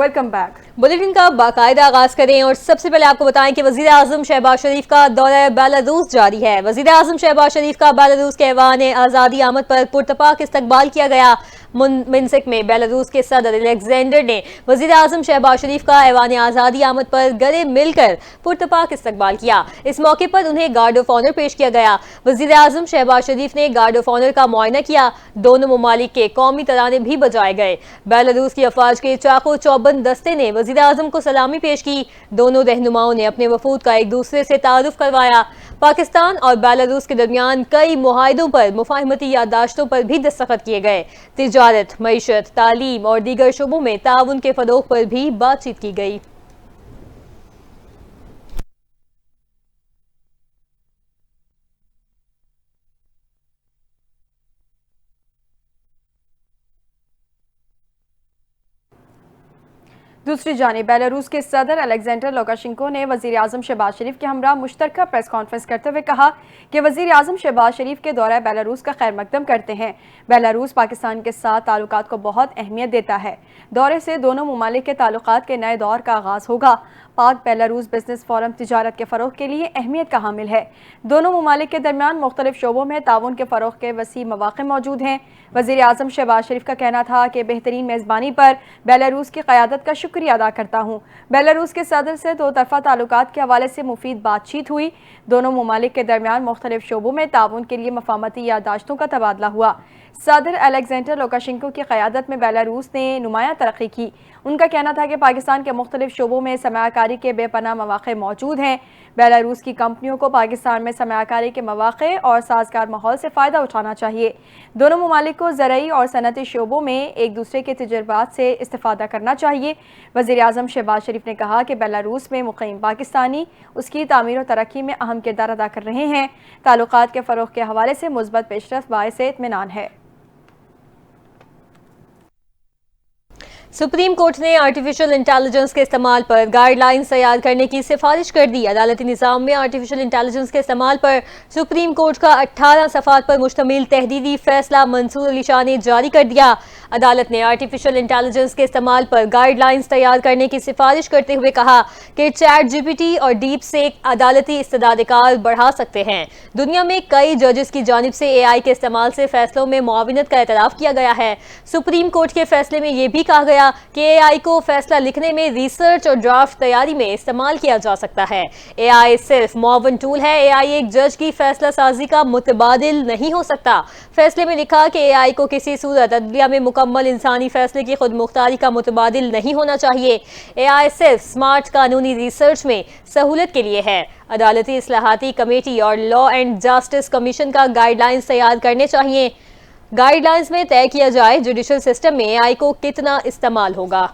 Welcome back. Bulletin का बाकायदा आगाज करें और सबसे पहले आपको बताएं कि वजीर आजम शहबाज शरीफ का दौरा बेलारूस जारी है। वजीर आजम शहबाज शरीफ का बेलारूस के ऐवान आज़ादी आमद पर पुरतपाक इस्तकबाल किया गया। मिन्स्क में बेलारूस के सदर अलेक्जेंडर ने वजीर आजम शहबाज शरीफ का ऐवान आज़ादी आमद पर गले मिलकर पुरतपाक इस्तकबाल किया। इस मौके पर उन्हें गार्ड ऑफ ऑनर पेश किया गया। वजीर आजम शहबाज शरीफ ने गार्ड ऑफ ऑनर का मुआयना किया। दोनों ममालिक के कौमी तराने भी बजाए गए। बेलारूस की अफवाज के चाको चौबंद दस्ते ने वजीर आजम को सलामी पेश की। दोनों रहनुमाओं ने अपने वफूद का एक दूसरे से तारुफ करवाया। पाकिस्तान और बेलारूस के दरमियान कई मुआहिदों पर मुफाहमती याददाश्तों पर भी दस्तखत किए गए। तिजारत, मईशत, तालीम और दीगर शोबों में ताउन के फरोग पर भी बातचीत की गई। दूसरी जानिब बेलारूस के सदर अलेक्जेंडर लुकाशेंको ने वजीर आजम शहबाज शरीफ के हमरा मुश्तरका प्रेस कॉन्फ्रेंस करते हुए कहा कि वजीर आजम शहबाज शरीफ के दौरा बेलारूस का खैर मकदम करते हैं। बेलारूस पाकिस्तान के साथ ताल्लुकात को बहुत अहमियत देता है। दौरे से दोनों ममालिक के ताल्लुकात के नए दौर का आगाज होगा। पाक बेलारूस बिजनेस फोरम तिजारत के फ़रोग के लिए अहमियत का हामिल है। दोनों ममालिक के दरमियान मुख्तलिफ शोबों में ताउन के फ़रोग के वसी मौक़े मौजूद हैं। वज़ीर आज़म शहबाज शरीफ का कहना था कि बेहतरीन मेज़बानी पर बेलारूस की क़यादत का शुक्रिया अदा करता हूँ। बेलारूस के सदर से दो तरफ़ा ताल्लुकात के हवाले से मुफीद बातचीत हुई। दोनों ममालिक के दरमियान मुख्तलिफ शोबों में ताउन के लिए मफाहमती याददाश्तों का तबादला हुआ। सदर अलेक्जेंडर लुकाशेंको की क़यादत में बेलारूस ने नुमायाँ तरक्की की। उनका कहना था कि पाकिस्तान के मुख्तलिफ शोबों में सरमायाकारी के बेपनाह मौक़े मौजूद हैं। बेलारूस की कंपनियों को पाकिस्तान में सरमायाकारी के मौक़े और साजगार माहौल से फ़ायदा उठाना चाहिए। दोनों ममालिक को ज़रई और सनती शोबों में एक दूसरे के तजुर्बात से इस्तिफ़ादा करना चाहिए। वज़ीर आज़म शहबाज शरीफ ने कहा कि बेलारूस में मुक़ीम पाकिस्तानी उसकी तामीर और तरक्की में अहम किरदार अदा कर रहे हैं। ताल्लुकात के फ़रोग़ के हवाले से मुस्बत पेशरफ़्त बाइस इत्मीनान है। सुप्रीम कोर्ट ने आर्टिफिशियल इंटेलिजेंस के इस्तेमाल पर गाइडलाइंस तैयार करने की सिफारिश कर दी। अदालती निज़ाम में आर्टिफिशियल इंटेलिजेंस के इस्तेमाल पर सुप्रीम कोर्ट का 18 सफ़ात पर मुश्तमिल तहदीदी फैसला मंसूर अली शाह ने जारी कर दिया। अदालत ने आर्टिफिशियल इंटेलिजेंस के इस्तेमाल पर गाइडलाइंस तैयार करने की सिफारिश करते हुए कहा कि चैट जीपीटी और डीप सेक अदालती इस्तेदादकार बढ़ा सकते हैं। दुनिया में कई जजेस की जानिब से AI के इस्तेमाल से फैसलों में मुआविनत का एतराफ़ किया गया है। सुप्रीम कोर्ट के फैसले में यह भी कहा गया कि AI को फैसला लिखने में, रिसर्च और ड्राफ्ट तैयारी में इस्तेमाल किया जा सकता है। AI सिर्फ मुआवन टूल है। AI एक जज की फैसला साजी का मुतबादिल नहीं हो सकता। फैसले में लिखा कि AI को किसी सूरत अदलिया में मुकम्मल इंसानी फैसले की खुद मुख्तारी का मुतबादिल नहीं होना चाहिए। AI सिर्फ स्मार्ट कानूनी रिसर्च में सहूलत के लिए है। अदालती इस्लाहाती कमेटी और लॉ एंड जस्टिस कमीशन का गाइडलाइंस तैयार करने चाहिए। गाइडलाइंस में तय किया जाए जुडिशल सिस्टम में AI को कितना इस्तेमाल होगा।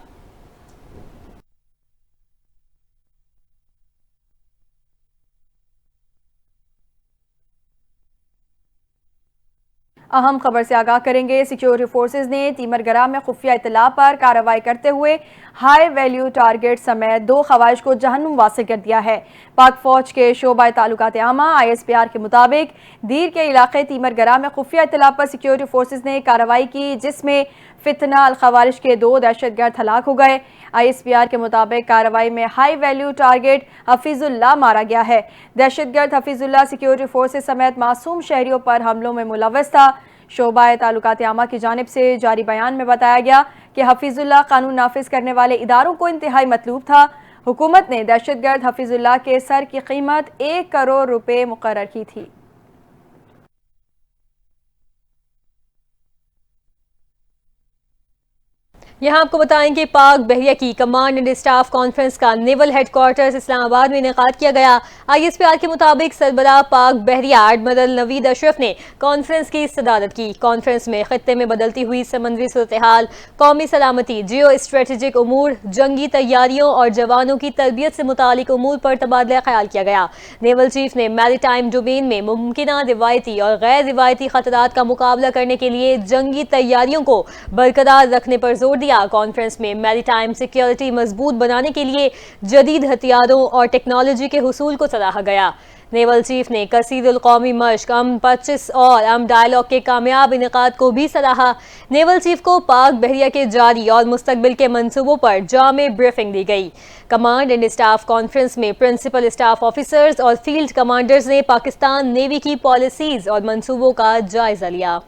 अहम खबर से आगाह करेंगे। सिक्योरिटी फोर्सेज ने तीमरगरा में खुफिया इतला पर कार्रवाई करते हुए हाई वैल्यू टारगेट समेत 2 खवाइश को जहन्नुम वासिल कर दिया है। पाक फौज के शोबा ताल्लुकात आमा ISPR के मुताबिक दीर के इलाके तीमरगरा में खुफिया इतला पर सिक्योरिटी फोर्सेज ने कार्रवाई की, जिसमें फितना अल खवारिश के 2 दहशतगर्द हलाक हो गए। ISPR के मुताबिक कार्रवाई में हाई वैल्यू टारगेट हफीजुल्लाह मारा गया है। दहशतगर्द हफीजुल्लाह सिक्योरिटी फोर्सेज समेत मासूम शहरियों पर हमलों में मुलव्वस था। शोबा ताल्लुकात आमा की जानिब से जारी बयान में बताया गया कि हफीजुल्लाह कानून नाफिज करने वाले इदारों को इंतहाई मतलूब था। हुकूमत ने दहशतगर्द हफीजुल्लाह के सर की कीमत 1 करोड़ रुपए मुकर्रर की थी। यहाँ आपको बताएं कि पाक बहरिया की कमांड एंड स्टाफ कॉन्फ्रेंस का नेवल हेडक्वार्टर्स इस्लामाबाद में इनेकाद किया गया। ISPR के मुताबिक सरबराह पाक बहरिया एडमिरल नवीद अशरफ ने कॉन्फ्रेंस की सदारत की। कॉन्फ्रेंस में खत्ते में बदलती हुई समंदरी सूरत हाल, कौमी सलामती, जियो स्ट्रेटेजिक उमूर, जंगी तैयारियों और जवानों की तरबियत से मुतालिक उमूर पर तबादला ख्याल किया गया। नेवल चीफ ने मैरीटाइम डोमेन में मुमकिन रिवायती और गैर रिवायती खतरात का मुकाबला करने के लिए जंगी तैयारियों को बरकरार रखने पर जोर दिया। लिया। कॉन्फ्रेंस में मैरीटाइम सिक्योरिटी मजबूत बनाने के लिए जदीद हथियारों और टेक्नोलॉजी के हुसूल को सराहा गया। नेवल चीफ ने कसीरुल कौमी मश्क AM-25 और डायलॉग के कामयाब इनेकाद को भी सराहा। नेवल चीफ को पाक बहरिया के जारी और मुस्तकबिल के मंसूबों पर जामे ब्रीफिंग दी गई। कमांड एंड स्टाफ कॉन्फ्रेंस में प्रिंसिपल स्टाफ ऑफिसर्स और फील्ड कमांडर्स ने पाकिस्तान नेवी की पॉलिसीज और मंसूबों का जायजा लिया।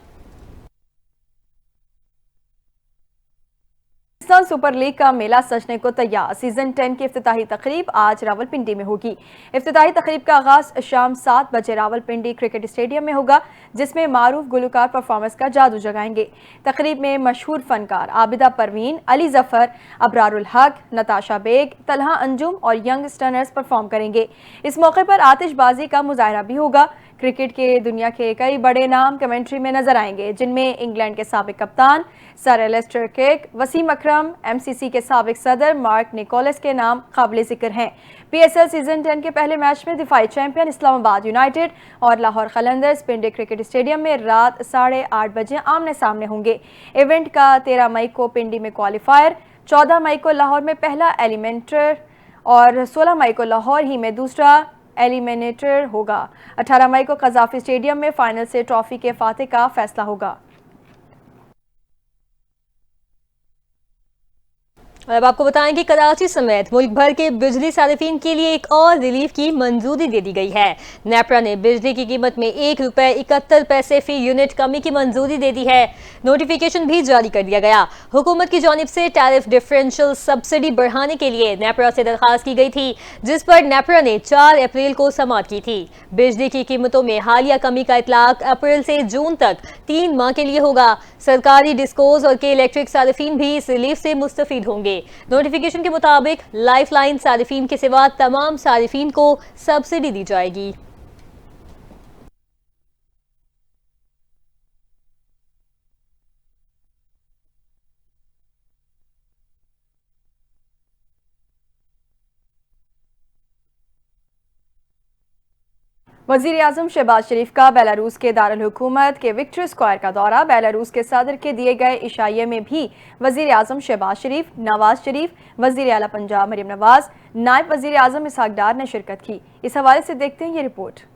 पाकिस्तान सुपर लीग का मेला सजने को तैयार। सीजन 10 की इफ्तिताही तकरीब आज रावलपिंडी में होगी। इफ्तिताही तकरीब का आगाज शाम 7 बजे रावलपिंडी क्रिकेट स्टेडियम में होगा, जिसमें मारूफ गुलकार परफॉर्मेंस का जादू जगाएंगे। तकरीब में मशहूर फनकार आबिदा परवीन, अली जफर, अबरारुल हक, नताशा बेग, तलहा अंजुम और यंग स्टनर्स परफॉर्म करेंगे। इस मौके पर आतिशबाजी का मुजाहरा भी होगा। क्रिकेट के दुनिया के कई बड़े नाम कमेंट्री में नजर आएंगे, जिनमें इंग्लैंड के साबिक कप्तान सर एलेस्टर केक, वसीम अकरम, MCC के साबिक सदर मार्क निकोलस के नाम काबिल जिक्र हैं। PSL सीजन 10 के पहले मैच में दिफाई चैंपियन इस्लामाबाद यूनाइटेड और लाहौर कलंदर्स पिंडी क्रिकेट स्टेडियम में रात 8:30 बजे आमने सामने होंगे। इवेंट का 13 मई को पिंडी में क्वालिफायर, 14 मई को लाहौर में पहला एलिमेंटर और 16 मई को लाहौर ही में दूसरा एलिमिनेटर होगा। 18 मई को कजाफी स्टेडियम में फाइनल से ट्रॉफी के फाते का फैसला होगा। और अब आपको बताएं कि कराची समेत मुल्क भर के बिजली सारिफीन के लिए एक और रिलीफ की मंजूरी दे दी गई है। नेपरा ने बिजली की कीमत में ₹1.71 फी यूनिट कमी की मंजूरी दे दी है। नोटिफिकेशन भी जारी कर दिया गया। हुकूमत की जानिब से टैरिफ डिफरेंशियल सब्सिडी बढ़ाने के लिए नेपरा से दरखास्त की गई थी, जिस पर नेपरा ने 4 अप्रैल को समाअत की थी। बिजली की कीमतों में हालिया कमी का इतलाक अप्रैल से जून तक 3 माह के लिए होगा। सरकारी डिस्कोज और के इलेक्ट्रिक सारिफीन भी इस रिलीफ से मुस्तफीद होंगे। नोटिफिकेशन के मुताबिक लाइफलाइन सारिफीन के सिवा तमाम सारिफीन को सब्सिडी दी जाएगी। वजीर आजम शहबाज शरीफ का बेलारूस के दारुल हुकूमत के विक्ट्री स्क्वायर का दौरा। बेलारूस के सदर के दिए गए इशाये में भी वजीर आजम शहबाज शरीफ, नवाज शरीफ, वजीर आला पंजाब मरियम नवाज, नायब वजीर आजम इसहाक डार ने शिरकत की। इस हवाले से देखते हैं ये रिपोर्ट।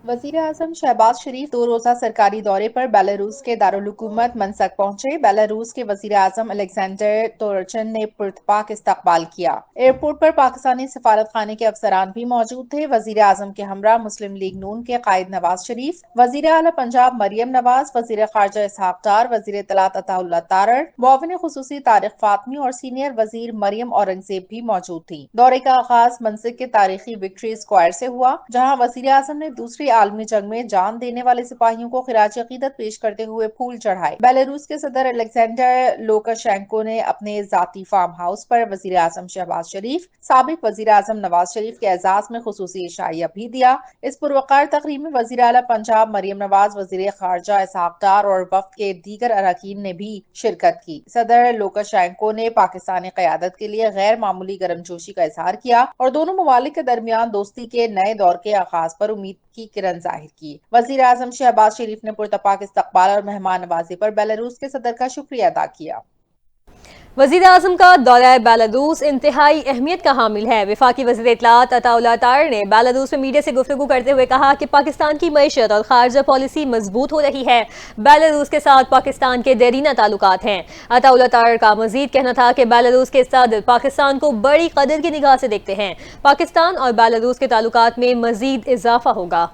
वजीर आजम शहबाज शरीफ 2 रोज़ा सरकारी दौरे पर बेलारूस के दारुल हुकूमत मनसक पहुंचे। बेलारूस के वजीर आजम अलेक्जेंडर तोरचन ने पुरतपाक इस्तकबाल किया। एयरपोर्ट पर पाकिस्तानी सफारत खाने के अफसरान भी मौजूद थे। वजीर आजम के हमरा मुस्लिम लीग नून के कायद नवाज शरीफ, वजीर आला पंजाब मरियम नवाज, वजीर खारजा इसहाक डार, वजीर इत्तलात अताउल्लाह तारड़, मुआविन खुसूसी तारिक फातमी और सीनियर वजीर मरियम औरंगजेब भी मौजूद थी। दौरे का आगाज मनसक के तारीखी विक्ट्री स्क्वायर से हुआ, जहाँ वजीर आजम ने दूसरी आलमी जंग में जान देने वाले सिपाहियों को खिराज अकीदत पेश करते हुए फूल चढ़ाए। बेलारूस के सदर अलेक्जेंडर लुकाशेंको ने अपने जाती फार्म हाउस पर वजीर आजम शहबाज शरीफ, साबिक वजीर आजम नवाज शरीफ के एजाज में खुसूसी इशाइया भी दिया। इस पुरवकार तकरीब में वजीर आला पंजाब मरियम नवाज, वजीर खारजा इसहाक डार और वफ्द के दीगर अरकान ने भी शिरकत की। सदर लुकाशेंको ने पाकिस्तानी क़यादत के लिए गैर मामूली गर्मजोशी का इजहार किया और दोनों ममालिक के दरमियान दोस्ती के नए दौर के आगाज पर उम्मीद की किरण जाहिर की। वजीर आजम शहबाज शरीफ ने पुरतपाक इस्तकबाल और मेहमान नवाजी पर बेलारूस के सदर का शुक्रिया अदा किया। वजीर आजम का दौरा बेलारूस इंतहाई अहमियत का हामिल है। वफाकी वज़ीर इत्तलात अताउल्लाह तारड़ ने बेलारूस में मीडिया से गुफ्तगू करते हुए कहा कि पाकिस्तान की मईशत और खारजा पॉलिसी मजबूत हो रही है। बेलारूस के साथ पाकिस्तान के देरीना ताल्लुकात हैं। अताउल्लाह तारड़ का मजीद कहना था कि बेलारूस के सदर पाकिस्तान को बड़ी कदर की निगाह से देखते हैं। पाकिस्तान और बेलारूस के ताल्लुकात में मजीद इजाफा होगा।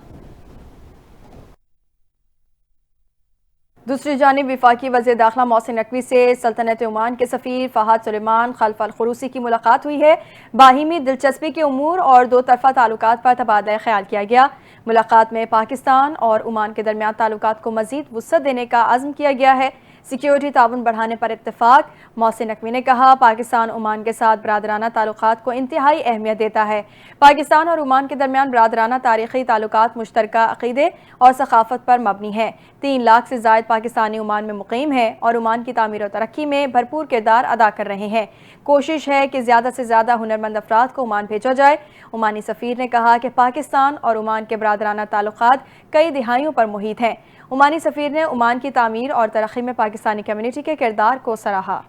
दूसरी जानिब वफाकी वज़ीर दाखिला मोहसिन नकवी से सल्तनत ओमान के सफ़ीर फ़हद सुलेमान खल्फ अल खुरूसी की मुलाकात हुई है। बाहिमी दिलचस्पी के उमूर और दो तरफ़ा ताल्लुकात पर तबादला ख्याल किया गया। मुलाकात में पाकिस्तान और ओमान के दरमियान ताल्लुकात को मज़ीद वुसअत देने का अज़्म किया गया है। सिक्योरिटी ताउन बढ़ाने पर इत्तेफाक। मोहसिन नकवी ने कहा, पाकिस्तान ओमान के साथ बरादराना ताल्लुकात को इंतहाई अहमियत देता है। पाकिस्तान और ओमान के दरमियान बरादराना तारीख़ी ताल्लुकात मुश्तरका अक़ीदे और सकाफ़त पर मबनी है। 3 लाख से ज़ायद पाकिस्तानी ओमान में मुक़ीम है और ओमान की तामीर और तरक्की में भरपूर किरदार अदा कर रहे हैं। कोशिश है कि ज़्यादा से ज़्यादा हुनरमंद अफराद को ओमान भेजा जाए। ओमानी सफ़ीर ने कहा कि पाकिस्तान और ओमान के बरादराना ताल्लुकात कई दिहाइयों पर मुहित हैं। ओमानी सफ़ीर ने ओमान की तामीर और तरक्की में पाकिस्तानी कम्युनिटी के किरदार को सराहा।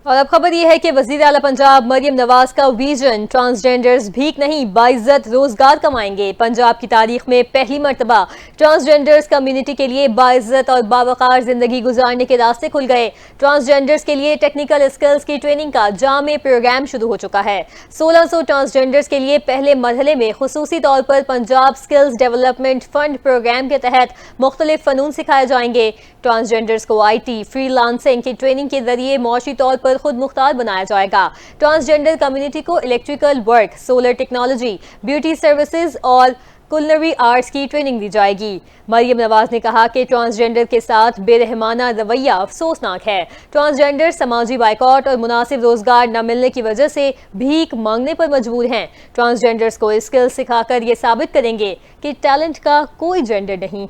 और अब खबर यह है कि वज़ीर आला पंजाब मरियम नवाज का विजन ट्रांसजेंडर्स भीख नहीं बाइज्जत रोजगार कमाएंगे। पंजाब की तारीख में पहली मर्तबा ट्रांसजेंडर्स कम्युनिटी के लिए बाइज्जत और बावकार जिंदगी गुजारने के रास्ते खुल गए। ट्रांसजेंडर्स के लिए टेक्निकल स्किल्स की ट्रेनिंग का जामे प्रोग्राम शुरू हो चुका है। 1600 ट्रांसजेंडर्स के लिए पहले मरहले में खुसूसी तौर पर Punjab skills development fund program के तहत मुख्तलिफ फनून सिखाए जाएंगे। ट्रांसजेंडर्स को IT फ्रीलांसिंग की ट्रेनिंग के जरिए मौशी तौर पर खुद मुख्तार बनाया जाएगा। ट्रांसजेंडर कम्युनिटी को electrical work, solar technology, beauty services और कुलिनरी आर्ट्स की ट्रेनिंग दी जाएगी। मरियम नवाज ने कहा कि ट्रांसजेंडर के साथ बेरहमाना रवैया अफसोसनाक है। ट्रांसजेंडर समाजी बाइकॉट और मुनासिब रोजगार न मिलने की वजह से भीख मांगने पर मजबूर हैं। ट्रांसजेंडर्स को स्किल सिखाकर ये साबित करेंगे कि टैलेंट का कोई जेंडर नहीं।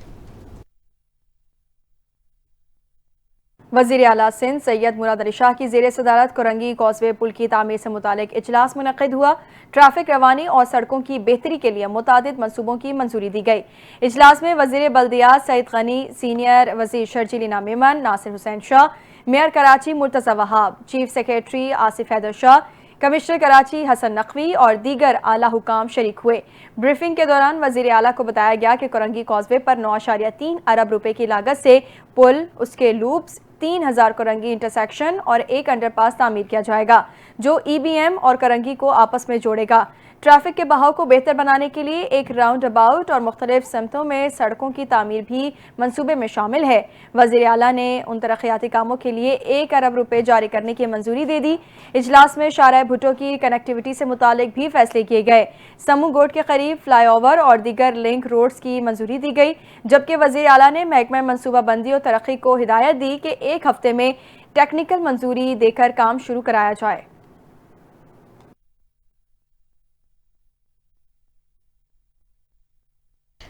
वज़ीर आला सिंध सैयद मुराद अली शाह की ज़ेर सदारत कोरंगी कॉजवे पुल की तामीर से मुतालिक इजलास मुनक़िद हुआ। ट्रैफिक रवानी और सड़कों की बेहतरी के लिए मुतादिद मनसूबों की मंजूरी दी गई। इजलास में वज़ीर बल्दियात सईद गनी, सीनियर वज़ीर Sharjeel Inam Memon, Nasir Hussain Shah, mayor Karachi Murtaza Wahab, chief secretary Asif Haider Shah, commissioner Karachi Hasan Naqvi और दीगर आला हुकाम शरीक हुए। ब्रीफिंग के दौरान वज़ीर आला को बताया गया कि कोरंगी कॉजवे पर 9.3 अरब रुपए की लागत से पुल, उसके लूप्स, 3000 कोरंगी इंटरसेक्शन और एक अंडरपास तामीर किया जाएगा जो EBM और कोरंगी को आपस में जोड़ेगा। ट्रैफिक के बहाव को बेहतर बनाने के लिए एक राउंड अबाउट और मुख्तलिफ समतों में सड़कों की तामीर भी मंसूबे में शामिल है। वज़ीर आला ने उन तरक्याती कामों के लिए 1 अरब रुपए जारी करने की मंजूरी दे दी। इजलास में शाहराह भुट्टो की कनेक्टिविटी से मुतालिक भी फैसले किए गए। समू गोट के करीब फ्लाईओवर और दीगर लिंक रोड्स की मंजूरी दी गई, जबकि वज़ीर आला ने महकमा मनसूबाबंदी और तरक्की को हिदायत दी कि 1 हफ्ते में टेक्निकल मंजूरी देकर काम शुरू कराया जाए।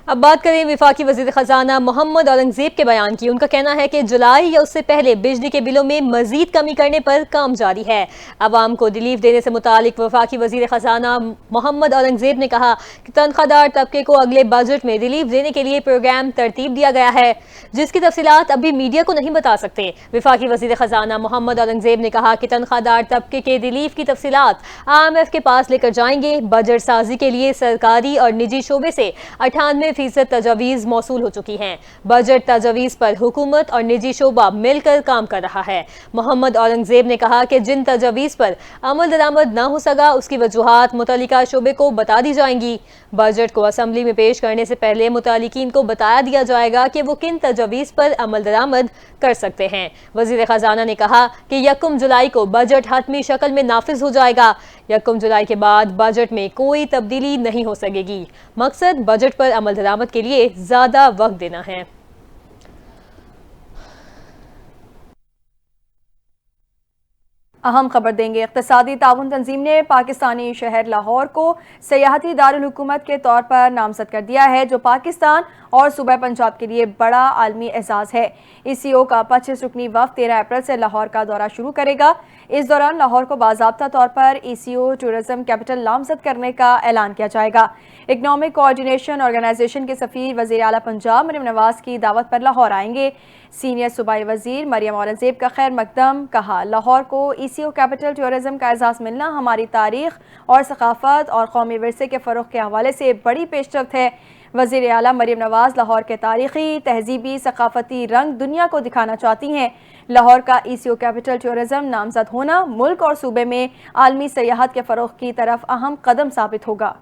अब बात करें विफाकी वज़ीर ख़जाना मोहम्मद औरंगज़ेब के बयान की। उनका कहना है कि जुलाई या उससे पहले बिजली के बिलों में मजीद कमी करने पर काम जारी है। अवाम को रिलीफ देने से मुतालिक वफाकी वज़ीर ख़जाना मोहम्मद औरंगज़ेब ने कहा कि तनख्वाहदार तबके को अगले बजट में रिलीफ देने के लिए प्रोग्राम तरतीब दिया गया है, जिसकी तफसीलात अभी मीडिया को नहीं बता सकते। विफाकी वज़ीर ख़जाना मोहम्मद औरंगज़ेब ने कहा कि तनख्वाहदार तबके के रिलीफ की तफसीलात IMF के पास लेकर जाएंगे। बजट साजी के लिए सरकारी और निजी शोबे से 98% तजावीज़ मौसूल हो चुकी हैं। बजट तजावीज़ पर हुकूमत और निजी शोबा मिलकर काम कर रहा है। मोहम्मद औरंगज़ेब ने कहा कि जिन तजावीज़ पर अमल दरामद न हो सका उसकी वजूहात मुतल्लिका शोबे को बता दी जाएंगी। बजट को असम्बली में पेश करने से पहले मुतल्लिकीन को बताया दिया जाएगा कि वो किन तजावीज़ पर अमल दरामद कर सकते हैं। वज़ीर ख़जाना ने कहा कि 1 जुलाई को बजट हतमी शक्ल में नाफिज हो जाएगा। 1 जुलाई के बाद बजट में कोई तब्दीली नहीं हो सकेगी। मकसद बजट पर अमल दरामद के लिए ज़्यादा वक्त देना है। अहम खबर देंगे। इक़्तिसादी ताउन तंजीम ने पाकिस्तानी शहर लाहौर को सयाहती दारुल हुकूमत के तौर पर नामजद कर दिया है, जो पाकिस्तान और सूबा पंजाब के लिए बड़ा आलमी एजाज़ है। ECO का 25 रुकनी वफ़द 13 अप्रैल से लाहौर का दौरा शुरू करेगा। इस दौरान लाहौर को बाज़ाब्ता तौर पर ECO टूरिज़म कैपिटल नामजद करने का ऐलान किया जाएगा। इकनॉमिक कोऑर्डिनेशन ऑर्गेनाइजेशन के सफ़ीर वज़ीर आला पंजाब मरियम नवाज की दावत पर लाहौर आएंगे। सीनियर सूबाई वज़ीर मरियम औरंगज़ेब का खैर मकदम। कहा, लाहौर को ECO कैपिटल टूरिज़म का एजाज़ मिलना हमारी तारीख़ और सकाफ़त और कौमी विरसे के फ़रोग़ के हवाले से बड़ी पेशरफ्त है। वज़ीर आला मरियम नवाज लाहौर के तारीख़ी, तहज़ीबी, सकाफ़ती रंग दुनिया को दिखाना चाहती हैं। लाहौर का ECO कैपिटल टूरिज़म नामज़द होना मुल्क और सूबे में आलमी सयाहत के फ़रोग़ की तरफ अहम कदम साबित होगा।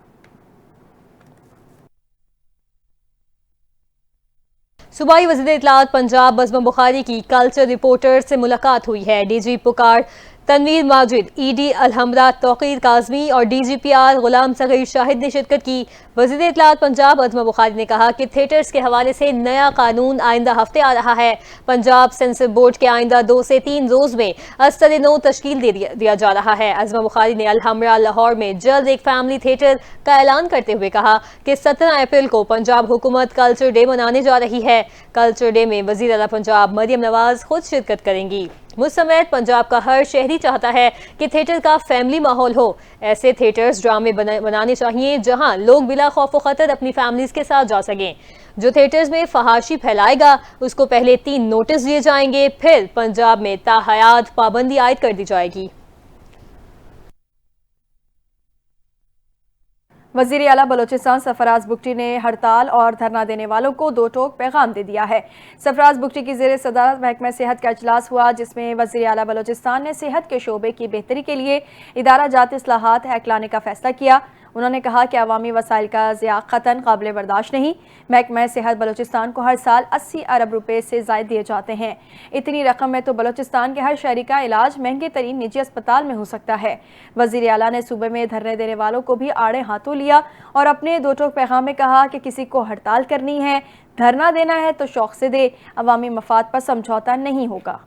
सूबाई वज़ीर इत्तलात पंजाब बज़्म बुखारी की कल्चर रिपोर्टर से मुलाकात हुई है। DG पुकार तनवीर माजिद, ED अलहमरा तौक़ीर काज़मी और DGPR गुलाम सगीर शाहिद ने शिरकत की। वज़ीर इत्तलात पंजाब बज़्म बुखारी ने कहा कि थिएटर्स के हवाले से नया कानून आइंदा हफ्ते आ रहा है। पंजाब सेंसर बोर्ड के आइंदा 2 से 3 रोज़ में अस्तर नो तश्कील दिया जा रहा है। बज़्म बुखारी ने अलहमरा लाहौर में जल्द एक फैमिली थिएटर का ऐलान करते हुए कहा कि 17 अप्रैल को पंजाब हुकूमत कल्चर डे मनाने जा रही है। कल्चर डे में वज़ीर आला पंजाब मरियम नवाज खुद शिरकत करेंगी। मुझ समेत पंजाब का हर शहरी चाहता है कि थिएटर का फैमिली माहौल हो। ऐसे थिएटर्स ड्रामे बनाने चाहिए जहां लोग बिला बिला खौफ खतर अपनी फैमिलीज के साथ जा सकें। जो थिएटर्स में फहाशी फैलाएगा उसको पहले 3 नोटिस दिए जाएंगे, फिर पंजाब में ताहयात पाबंदी आयद कर दी जाएगी। वज़ीर आला बलोचिस्तान सरफराज बुगटी ने हड़ताल और धरना देने वालों को 2 टोक पैगाम दे दिया है। सरफराज बुगटी की ज़ेर सदारत महकमा सेहत का इजलास हुआ, जिसमें वज़ीर आला बलोचिस्तान ने सेहत के शोबे की बेहतरी के लिए इदारा जाती इस्लाहात एक्ट लाने का फैसला किया। उन्होंने कहा कि अवामी वसाइल का ज़िया क़तन काबिल बर्दाश्त नहीं। महकमा सेहत बलोचिस्तान को हर साल 80 अरब रुपए से ज़ायद दिए जाते हैं। इतनी रकम में तो बलोचिस्तान के हर शहरी का इलाज महंगे तरीन निजी अस्पताल में हो सकता है। वज़ीर आला ने सूबे में धरने देने वालों को भी आड़े हाथों लिया और अपने 2 टोक पैगाम में कहा कि किसी को हड़ताल करनी है, धरना देना है तो शौक से दे, अवामी मफाद पर समझौता नहीं होगा।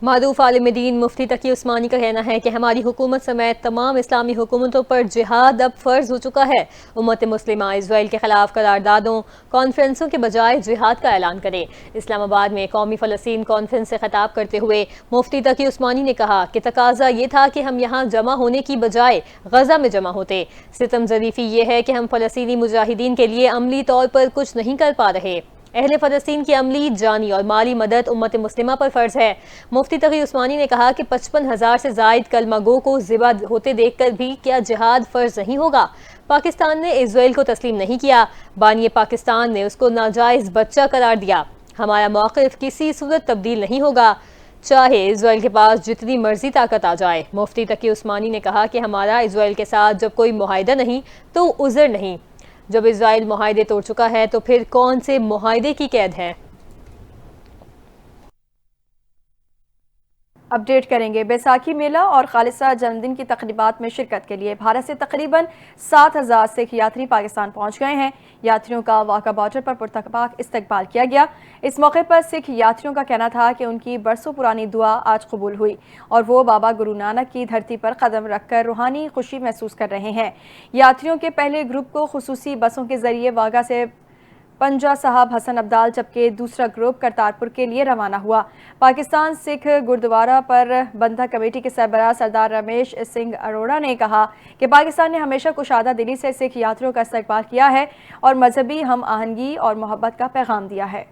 मारूफ आलिम दीन मुफ्ती तकी उस्मानी का कहना है कि हमारी हुकूमत समेत तमाम इस्लामी हुकूमतों पर जिहाद अब फ़र्ज हो चुका है। उम्मत मुस्लिमा इजराइल के खिलाफ करारदादों कॉन्फ्रेंसों के बजाय जिहाद का ऐलान करे। इस्लामाबाद में कौमी फ़लस्तीन कॉन्फ्रेंस से खिताब करते हुए मुफ्ती तकी उस्मानी ने कहा कि तकाजा ये था कि हम यहाँ जमा होने की बजाय गजा में जमा होते। सितम ज़रीफ़ी ये है कि हम फ़लस्तीनी मुजाहिदीन के लिए अमली तौर पर कुछ नहीं कर पा रहे। अहले फ़लस्तीन की अमली, जानी और माली मदद उम्मत मुस्लिमा पर फ़र्ज है। मुफ्ती तकी उस्मानी ने कहा कि 55,000 से ज़ायद कलमागो को ज़िबा होते देखकर भी क्या जिहाद फ़र्ज नहीं होगा। पाकिस्तान ने इजराइल को तस्लीम नहीं किया, बानिए पाकिस्तान ने उसको नाजायज़ बच्चा करार दिया। हमारा मौक़िफ़ किसी सूरत तब्दील नहीं होगा, चाहे इजराइल के पास जितनी मर्जी ताकत आ जाए। मुफ्ती तकी उस्मानी ने कहा कि हमारा इजराइल के साथ जब कोई मुआहिदा नहीं तो उज़र नहीं। जब इजराइल मुआहिदे तोड़ चुका है तो फिर कौन से मुआहिदे की कैद है। अपडेट करेंगे। बैसाखी मेला और खालिसा जन्मदिन की तकरीबात में शिरकत के लिए भारत से तकरीबन 7,000 सिख यात्री पाकिस्तान पहुंच गए हैं। यात्रियों का वाघा बॉर्डर पर पुरतपाक इस्तकबाल किया गया। इस मौके पर सिख यात्रियों का कहना था कि उनकी बरसों पुरानी दुआ आज कबूल हुई और वो बाबा गुरु नानक की धरती पर कदम रखकर रूहानी खुशी महसूस कर रहे हैं। यात्रियों के पहले ग्रुप को खुसूसी बसों के जरिए वाघा से पंजा साहब हसन अब्दाल, जबकि दूसरा ग्रुप करतारपुर के लिए रवाना हुआ। पाकिस्तान सिख गुरुद्वारा पर बंधा कमेटी के सरबराह सरदार रमेश सिंह अरोड़ा ने कहा कि पाकिस्तान ने हमेशा कुशादा दिली से सिख यात्रियों का इस्तकबाल किया है और मजहबी हम आहंगी और मोहब्बत का पैगाम दिया है।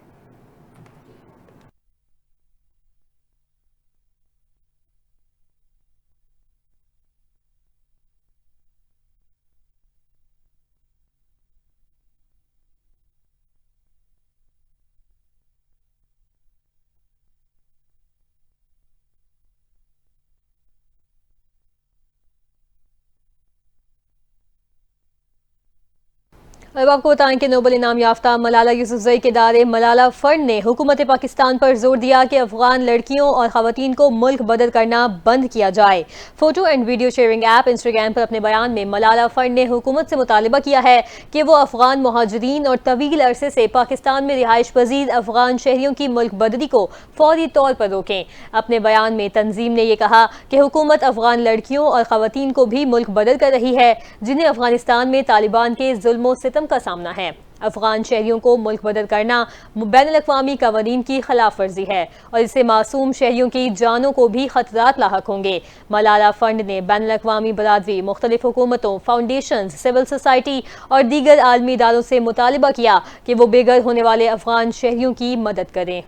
अब आपको बताएं कि नोबल इनाम याफ्ता मलाला यूसुफजई के दारे मलाला फंड ने हुकूमत पाकिस्तान पर जोर दिया कि अफगान लड़कियों और खवातीन को मुल्क बदल करना बंद किया जाए। Photo and video sharing app Instagram पर अपने बयान में मलाला फंड ने हुकूमत से मुतालबा किया है कि वो अफगान मुहाजिरीन और तवील अरसे से पाकिस्तान में रिहाइश पजीर अफगान शहरियों की मुल्क बदली को फौरी तौर पर रोकें। अपने बयान में तंजीम ने यह कहा कि हुकूमत अफगान लड़कियों और खवातीन को भी मुल्क बदल कर रही है जिन्हें अफगानिस्तान में तालिबान के जुल्म सितम का सामना है। अफगान शहरियों को मुल्क बदल करना बैनुल-अक़वामी कवानीन की खिलाफ वर्जी है और इससे मासूम शहरियों की जानों को भी खतरात लाहक होंगे। मलाला फंड ने बैनुल-अक़वामी बरादरी, मुख्तलिफ हुकूमतों, फाउंडेशन, सिविल सोसाइटी और दीगर आलमी इदारों से मुतालबा किया कि वो बेघर होने वाले अफगान शहरियों की मदद करें।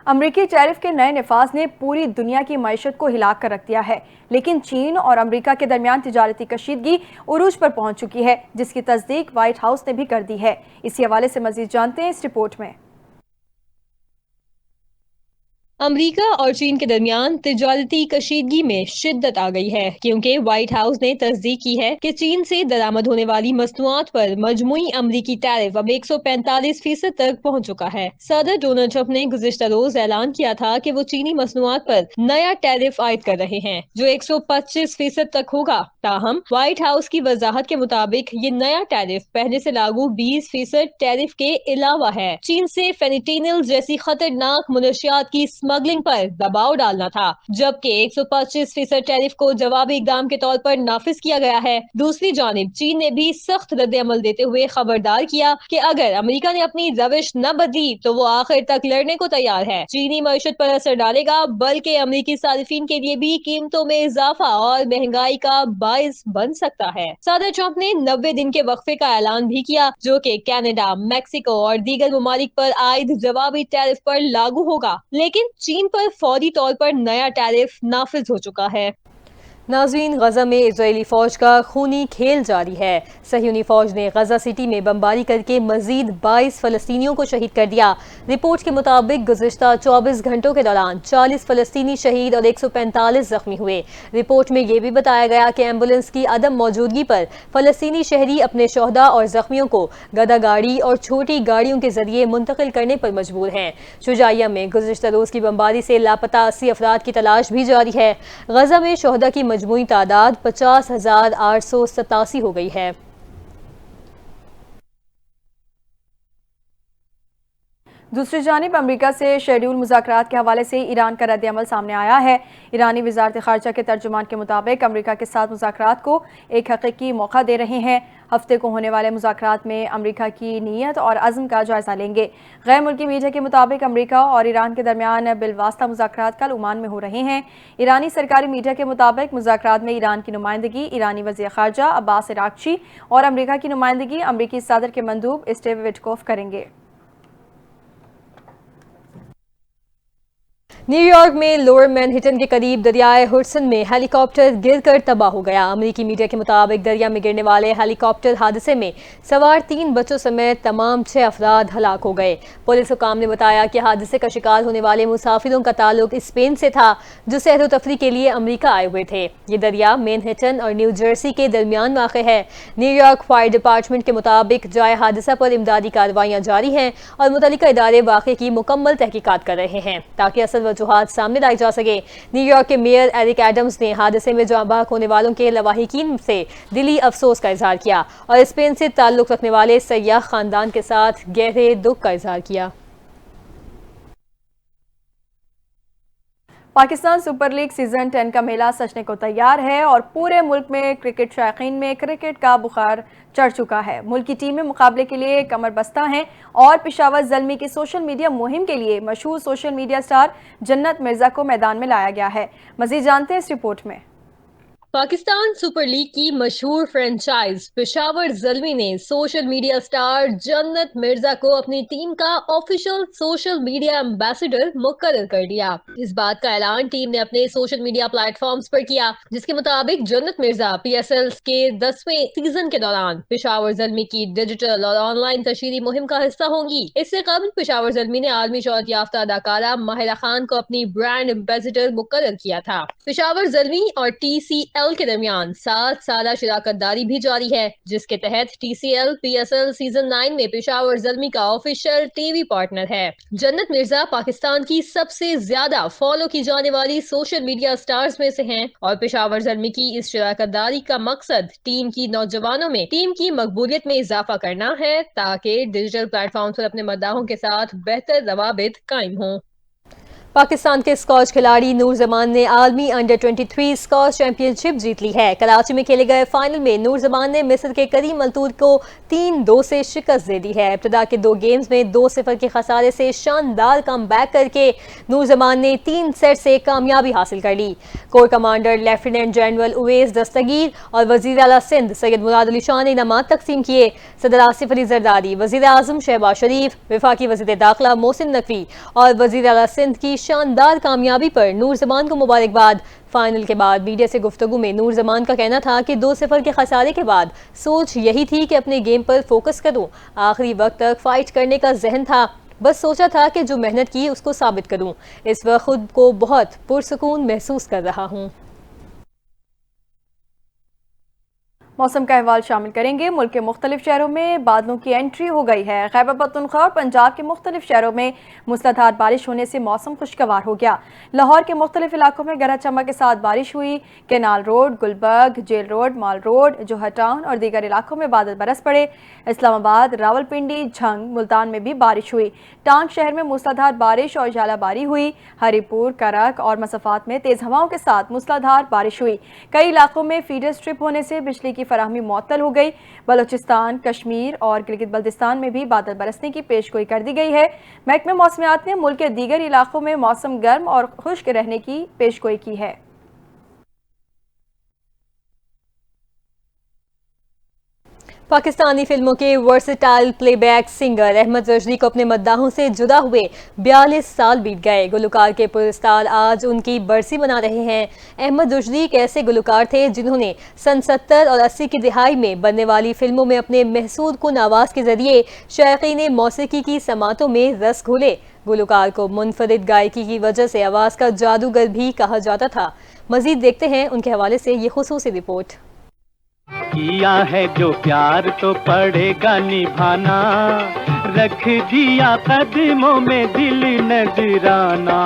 अमरीकी टैरिफ के नए नफाज ने पूरी दुनिया की मईशत को हिला कर रख दिया है, लेकिन चीन और अमरीका के दरमियान तिजारती कशीदगी उरूज पर पहुंच चुकी है, जिसकी तस्दीक व्हाइट हाउस ने भी कर दी है। इसी हवाले से मजीद जानते हैं इस रिपोर्ट में। अमरीका और चीन के दरमियान तिजारती कशीदगी में शिद्दत आ गई है क्योंकि व्हाइट हाउस ने तस्दीक की है कि चीन से दरामद होने वाली मसनूआत पर मजमुई अमरीकी टैरिफ अब 145% तक पहुंच चुका है। सदर डोनाल्ड ट्रंप ने गुज़िश्ता रोज ऐलान किया था कि वो चीनी मसनूआत पर नया टैरिफ आयद कर रहे हैं जो 125% तक होगा। ताहम व्हाइट हाउस की वजाहत के मुताबिक ये नया टैरिफ पहले से लागू 20% टैरिफ के अलावा है। चीन से फेनिटेनिल जैसी खतरनाक मुनशियात की स्मगलिंग पर दबाव डालना था, जबकि 125% टैरिफ को जवाबी इकदाम के तौर पर नाफिज किया गया है। दूसरी जानिब चीन ने भी सख्त रद्द-ए-अमल देते हुए खबरदार किया कि अगर अमेरिका ने अपनी रविश न बदली तो वो आखिर तक लड़ने को तैयार है। चीनी मईशत पर असर डालेगा, बल्कि अमेरिकी सारिफिन के लिए भी कीमतों में इजाफा और महंगाई का बाइस बन सकता है। सदर ट्रंप ने 90 दिन के वक्फे का ऐलान भी किया, जो कि कनाडा, मैक्सिको और दीगर ममालिक पर आयद जवाबी टैरिफ पर लागू होगा, लेकिन चीन पर फौरी तौर पर नया टैरिफ नाफिज हो चुका है। नाज़रीन, गजा में इजरायली फौज का खूनी खेल जारी है। सहयूनी फौज ने गजा सिटी में बमबारी करके मजीद 22 फलस्तीनियों को शहीद कर दिया। रिपोर्ट के मुताबिक गुज़िश्ता 24 घंटों के दौरान 40 फलस्तीनी शहीद और 145 जख्मी हुए। रिपोर्ट में यह भी बताया गया कि एम्बुलेंस की अदम मौजूदगी पर फलस्तीनी शहरी अपने शोहदा और जख्मियों को गदा गाड़ी और छोटी गाड़ियों के जरिए मुंतकिल करने पर मजबूर हैं। शुजाइया में गुज़िश्ता रोज की बमबारी से लापता 80 अफराद की तलाश भी जारी है। गजा में शोहदा की मजमूई तादाद 50,887 हो गई है। दूसरी जानिब अमरीका से शेड्यूल मुज़ाकरात के हवाले से ईरान का रद्द-ए-अमल सामने आया है। ईरानी वज़ारत ख़ारजा के तर्जुमान के मुताबिक अमरीका के साथ मुज़ाकरात को एक हकीकी मौका दे रहे हैं। हफ्ते को होने वाले मुज़ाकरात में अमरीका की नीयत और अज़्म का जायज़ा लेंगे। गैर मुल्की मीडिया के मुताबिक अमरीका और ईरान के दरमियान बिलवास्ता मुज़ाकरात कल ओमान में हो रहे हैं। ईरानी सरकारी मीडिया के मुताबिक मुज़ाकरात में ईरान की नुमाइंदगी ईरानी वज़ीर ख़ारजा अब्बास अराग़ची और अमरीका की नुमाइंदगी अमरीकी सदर के मंदूब स्टीव विटकोफ करेंगे। न्यूयॉर्क में लोअर मैनहट्टन के करीब दरियाए हुडसन में हेलीकॉप्टर गिरकर तबाह हो गया। अमेरिकी मीडिया के मुताबिक दरिया में गिरने वाले हेलीकॉप्टर हादसे में सवार 3 बच्चों समेत तमाम 6 अफराद हलाक हो गए। पुलिस हुकाम ने बताया कि हादसे का शिकार होने वाले मुसाफिरों का ताल्लुक स्पेन से था, जो सैर व तफरी के लिए अमेरिका आए हुए थे। ये दरिया मैनहट्टन और न्यू जर्सी के दरमियान वाक़ है। न्यूयॉर्क फायर डिपार्टमेंट के मुताबिक जाए हादसा पर इमदादी कार्रवाइयाँ जारी हैं और मुतल्लिका इदारे वाक़े की मुकम्मल तहकीकात कर रहे हैं ताकि असल वजूहात सामने लाई जा सके। न्यूयॉर्क के मेयर एरिक एडम्स ने हादसे में जाँ बहक होने वालों के लवाहिकीन से दिली अफसोस का इजहार किया और स्पेन से ताल्लुक रखने वाले सयाह खानदान के साथ गहरे दुख का इजहार किया। पाकिस्तान सुपर लीग सीजन 10 का मेला सजने को तैयार है और पूरे मुल्क में क्रिकेट शौकीन में क्रिकेट का बुखार चढ़ चुका है। मुल्क की टीमें मुकाबले के लिए कमर बस्ता हैं और पेशावर ज़ल्मी की सोशल मीडिया मुहिम के लिए मशहूर सोशल मीडिया स्टार जन्नत मिर्जा को मैदान में लाया गया है। मज़ीद जानते हैं इस रिपोर्ट में। पाकिस्तान सुपर लीग की मशहूर फ्रेंचाइज पेशावर ज़ल्मी ने सोशल मीडिया स्टार जन्नत मिर्जा को अपनी टीम का ऑफिशियल सोशल मीडिया एम्बेसडर मुकर्रर कर दिया। इस बात का ऐलान टीम ने अपने सोशल मीडिया प्लेटफॉर्म्स पर किया, जिसके मुताबिक जन्नत मिर्जा PSL के 10वें सीजन के दौरान पेशावर ज़ल्मी की डिजिटल और ऑनलाइन तशहीरी मुहिम का हिस्सा होंगी। इससे कबल पेशावर ज़ल्मी ने आलमी शोहरत याफ्ता अदाकारा माहिरा खान को अपनी ब्रांड एम्बेसडर मुकर्रर किया था। पेशावर ज़ल्मी और TCL के दरमियान 7 साल शराकतदारी भी जारी है, जिसके तहत TCL PSL सीजन 9 में पेशावर ज़ल्मी का ऑफिशियल टीवी पार्टनर है। जन्नत मिर्जा पाकिस्तान की सबसे ज्यादा फॉलो की जाने वाली सोशल मीडिया स्टार्स में से हैं और पेशावर ज़ल्मी की इस शराकतदारी का मकसद टीम की नौजवानों में टीम की मकबूलियत में इजाफा करना है ताकि डिजिटल प्लेटफॉर्म पर अपने मद्दाहों के साथ बेहतर रवाबित कायम हों। पाकिस्तान के स्कॉच खिलाड़ी नूर जमान ने आलमी अंडर 23 स्कॉच चैंपियनशिप जीत ली है। कराची में खेले गए फाइनल में नूर जमान ने मिस्र के करीम अल्तूर को 3-2 से शिकस्त दे दी है। इब्तिदा के 2 गेम्स में 2-0 के खसारे से शानदार कमबैक करके नूर जमान ने 3 सेट से कामयाबी हासिल कर ली। Corps commander lieutenant general Uwais Dastagir और वजीर आला सिंध सैयद मुराद अली शाह ने इनामात तकसीम किए। सदर आसिफ अली जरदारी, वजीर आजम शहबाज शरीफ, वफाकी वजीर दाखिला मोहसिन नकवी और वजीर आला सिंध की शानदार कामयाबी पर नूर जमान को मुबारकबाद। फाइनल के बाद मीडिया से गुफ्तगू में नूर जमान का कहना था कि 2-0 के खसारे के बाद सोच यही थी कि अपने गेम पर फोकस करूं। आखिरी वक्त तक फाइट करने का जहन था, बस सोचा था कि जो मेहनत की उसको साबित करूं। इस वक्त खुद को बहुत पुरसुकून महसूस कर रहा हूं। मौसम का अहवाल शामिल करेंगे। मुल्क के मुख्तलिफ शहरों में बादलों की एंट्री हो गई है। खैबर पख्तूनख्वा और पंजाब के मुख्तलिफ शहरों में मूसलाधार बारिश होने से मौसम खुशगवार हो गया। लाहौर के मुख्तलिफ इलाकों में गरज चमक के साथ बारिश हुई। Canal road, Gulberg, jail road, mall road, Johar town और दीगर इलाकों में बादल बरस पड़े। इस्लामाबाद, रावलपिंडी, झंग, मुल्तान में भी बारिश हुई। टांग शहर में मूसलाधार बारिश और झालाबारी हुई। हरीपुर, करक और मसफात में तेज हवाओं के साथ मूसलाधार बारिश हुई। कई इलाकों में फीडर स्ट्रिप होने से बिजली की फराहमी मुअत्तल हो गई। बलोचिस्तान, कश्मीर और गिलगित बल्तिस्तान में भी बादल बरसने की पेशगोई कर दी गई है। महकमे मौसमियात ने मुल्क के दीगर इलाकों में मौसम गर्म और खुश्क रहने की पेशगोई की है। पाकिस्तानी फिल्मों के versatile playback singer Ahmed Rushdi को अपने मद्दाहों से जुदा हुए 42 साल बीत गए। गुलकार के पुरस्कार आज उनकी बरसी मना रहे हैं। अहमद रुश्दी एक ऐसे गुलकार थे जिन्होंने सन 70 और 80 की दिहाई में बनने वाली फिल्मों में अपने महसूद कुन आवाज़ के जरिए शायकीन मौसीकी की समातों में रस घोले। गुलकार को मुनफरिद गायकी की वजह से आवाज़ का जादूगर भी कहा जाता था। मजीद देखते हैं उनके हवाले से ये खुसूसी रिपोर्ट। किया है जो प्यार तो पड़ेगा निभाना, रख दिया कदमों में दिल नजराना।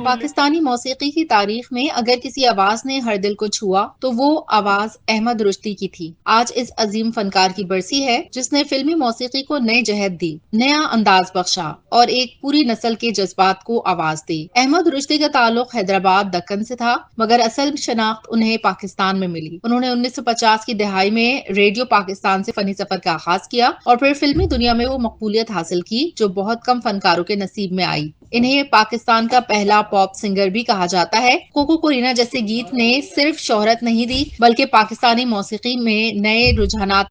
पाकिस्तानी मौसीकी की तारीख में अगर किसी आवाज ने हर दिल को छुआ तो वो आवाज अहमद रुश्दी की थी। आज इस अजीम फनकार की बरसी है जिसने फिल्मी मौसीकी को नई जहत दी, नया अंदाज बख्शा और एक पूरी नस्ल के जज्बात को आवाज दी। अहमद रुश्दी का ताल्लुक हैदराबाद दक्कन से था, मगर असल शनाख्त उन्हें पाकिस्तान में मिली। उन्होंने 1950 की दिहाई में रेडियो पाकिस्तान से फनी सफर का आगाज किया और फिर फिल्मी दुनिया में वो मकबूलियत हासिल की जो बहुत कम फनकारों के नसीब में आई। इन्हें पाकिस्तान का पहला पॉप सिंगर भी कहा जाता है। कोको कोरिना जैसे गीत ने सिर्फ शोहरत नहीं दी बल्कि पाकिस्तानी मौसीकी में नए रुझानात